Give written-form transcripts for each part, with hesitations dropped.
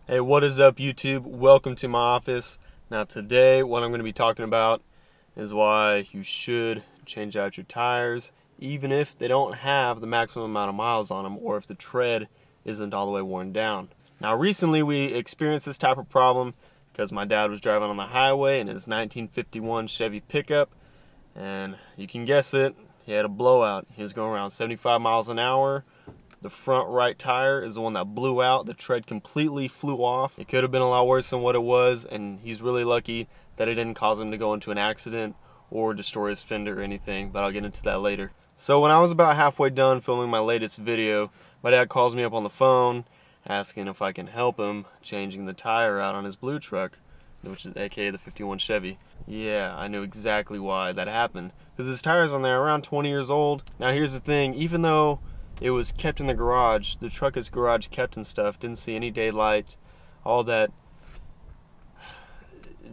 Hey, what is up, YouTube? Welcome to my office. Now today what I'm going to be talking about is why you should change out your tires even if they don't have the maximum amount of miles on them or if the tread isn't all the way worn down. Now recently we experienced this type of problem because my dad was driving on the highway in his 1951 Chevy pickup, and you can guess it, he had a blowout. He was going around 75 miles an hour. The front right tire is the one that blew out. The tread completely flew off. It could have been a lot worse than what it was, and he's really lucky that it didn't cause him to go into an accident or destroy his fender or anything, but I'll get into that later. So when I was about halfway done filming my latest video, my dad calls me up on the phone asking if I can help him changing the tire out on his blue truck, which is aka the 51 Chevy. Yeah, I knew exactly why that happened, because his tires on there are around 20 years old. Now here's the thing, even though it was kept in the garage, the truck is garage kept and stuff, didn't see any daylight, all that.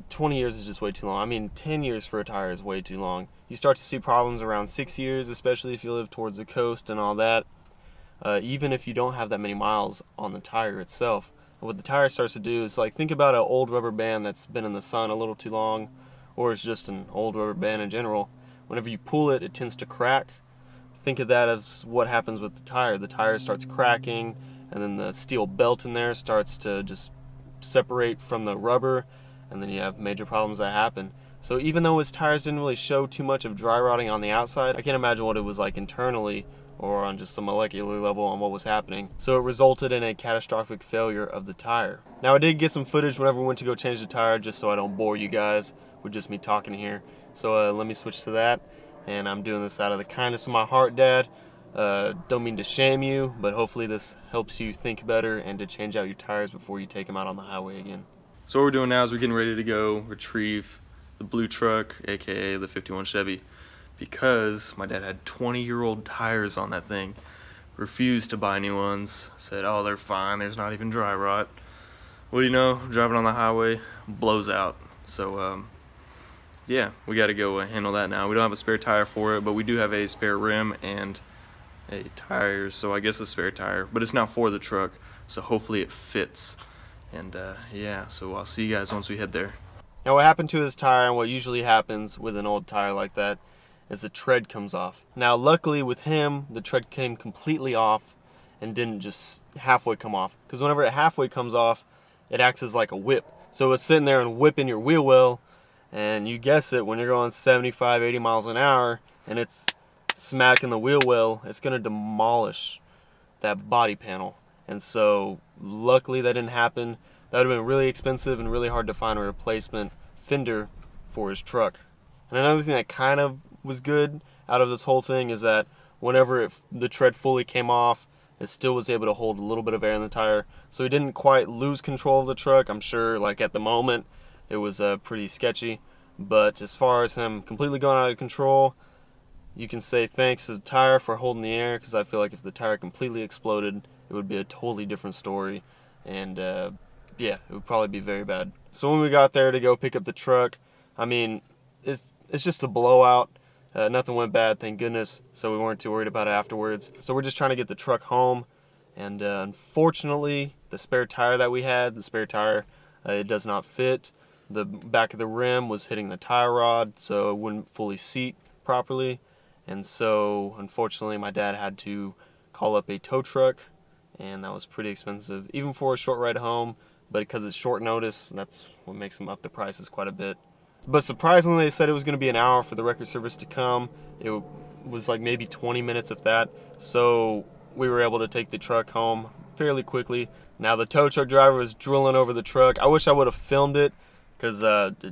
20 years is just way too long. I mean, 10 years for a tire is way too long. You start to see problems around 6 years, especially if you live towards the coast and all that, even if you don't have that many miles on the tire itself. What the tire starts to do is, like, think about an old rubber band that's been in the sun a little too long, or it's just an old rubber band in general. Whenever you pull it, it tends to crack. Think of that as what happens with the tire. The tire starts cracking, and then the steel belt in there starts to just separate from the rubber, and then you have major problems that happen. So even though his tires didn't really show too much of dry rotting on the outside, I can't imagine what it was like internally or on just a molecular level on what was happening. So it resulted in a catastrophic failure of the tire. Now I did get some footage whenever we went to go change the tire, just so I don't bore you guys with just me talking here. So let me switch to that. And I'm doing this out of the kindness of my heart, Dad. Don't mean to shame you, but hopefully this helps you think better and to change out your tires before you take them out on the highway again. So what we're doing now is we're getting ready to go retrieve the blue truck, aka the 51 Chevy, because my dad had 20-year-old tires on that thing. Refused to buy new ones. Said, oh, they're fine, there's not even dry rot. Well, you know, driving on the highway blows out. So yeah, we got to go handle that now. We don't have a spare tire for it, but we do have a spare rim and a tire, so I guess a spare tire, but it's not for the truck, so hopefully it fits. And yeah, so I'll see you guys once we head there. Now what happened to his tire, and what usually happens with an old tire like that, is the tread comes off. Now luckily with him, the tread came completely off and didn't just halfway come off, because whenever it halfway comes off, it acts as like a whip. So it's sitting there and whipping your wheel well, and you guess it, when you're going 75, 80 miles an hour and it's smacking the wheel well, it's going to demolish that body panel. And so luckily that didn't happen. That would have been really expensive and really hard to find a replacement fender for his truck. And another thing that kind of was good out of this whole thing is that whenever the tread fully came off, it still was able to hold a little bit of air in the tire. So he didn't quite lose control of the truck. I'm sure, like, at the moment it was pretty sketchy, but as far as him completely going out of control, you can say thanks to the tire for holding the air, because I feel like if the tire completely exploded, it would be a totally different story, and yeah, it would probably be very bad. So when we got there to go pick up the truck, I mean, it's just a blowout. Nothing went bad, thank goodness, so we weren't too worried about it afterwards. So we're just trying to get the truck home, and unfortunately, the spare tire that we had, it does not fit. The back of the rim was hitting the tire rod, so it wouldn't fully seat properly. And so, unfortunately, my dad had to call up a tow truck, and that was pretty expensive, even for a short ride home. But because it's short notice, that's what makes them up the prices quite a bit. But surprisingly, they said it was going to be an hour for the record service to come. It was like maybe 20 minutes, if that. So we were able to take the truck home fairly quickly. Now the tow truck driver was drilling over the truck. I wish I would have filmed it, because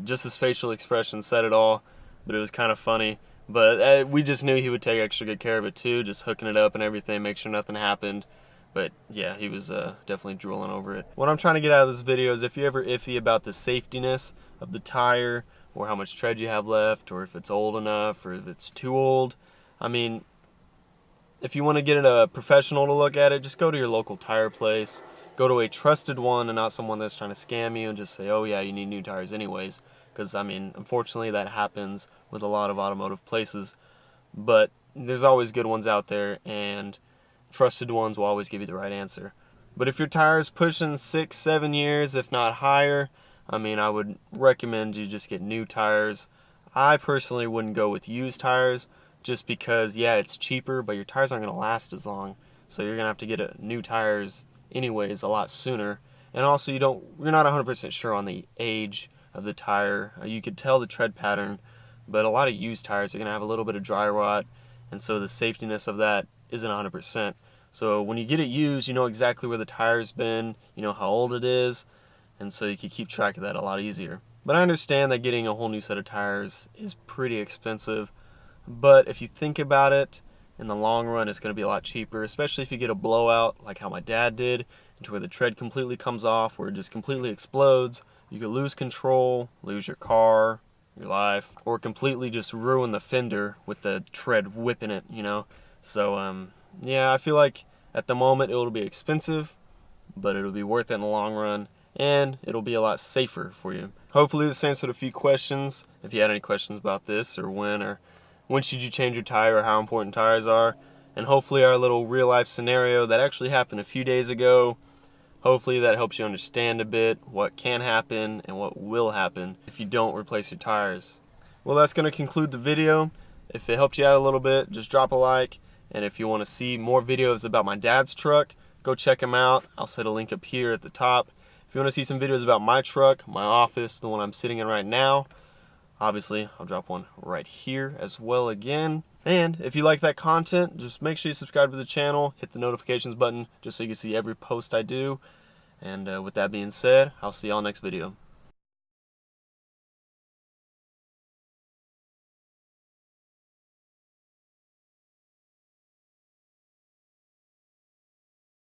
just his facial expression said it all, but it was kind of funny. But we just knew he would take extra good care of it too, just hooking it up and everything, make sure nothing happened. But yeah, he was definitely drooling over it. What I'm trying to get out of this video is, if you're ever iffy about the safetiness of the tire, or how much tread you have left, or if it's old enough, or if it's too old, I mean, if you want to get a professional to look at it, just go to your local tire place. Go to a trusted one and not someone that's trying to scam you and just say, oh yeah, you need new tires anyways. Because, I mean, unfortunately that happens with a lot of automotive places. But there's always good ones out there, and trusted ones will always give you the right answer. But if your tire's pushing 6-7 years, if not higher, I mean, I would recommend you just get new tires. I personally wouldn't go with used tires just because, yeah, it's cheaper, but your tires aren't going to last as long. So you're going to have to get new tires anyways a lot sooner. And also you're not 100% sure on the age of the tire. You could tell the tread pattern, but a lot of used tires are going to have a little bit of dry rot, and so the safetiness of that isn't 100%. So when you get it used, you know exactly where the tire's been, you know how old it is, and so you can keep track of that a lot easier. But I understand that getting a whole new set of tires is pretty expensive, but if you think about it, in the long run it's going to be a lot cheaper, especially if you get a blowout like how my dad did, to where the tread completely comes off, where it just completely explodes. You could lose control, lose your car, your life, or completely just ruin the fender with the tread whipping it, you know. So yeah, I feel like at the moment it'll be expensive, but it'll be worth it in the long run, and it'll be a lot safer for you. Hopefully this answered a few questions. If you had any questions about this, or when should you change your tire, or how important tires are, and hopefully our little real life scenario that actually happened a few days ago, hopefully that helps you understand a bit what can happen and what will happen if you don't replace your tires. Well, that's going to conclude the video. If it helped you out a little bit, just drop a like. And if you want to see more videos about my dad's truck, go check him out. I'll set a link up here at the top. If you want to see some videos about my truck, my office, the one I'm sitting in right now, obviously I'll drop one right here as well again. And if you like that content, just make sure you subscribe to the channel, hit the notifications button just so you can see every post I do. And with that being said, I'll see y'all next video.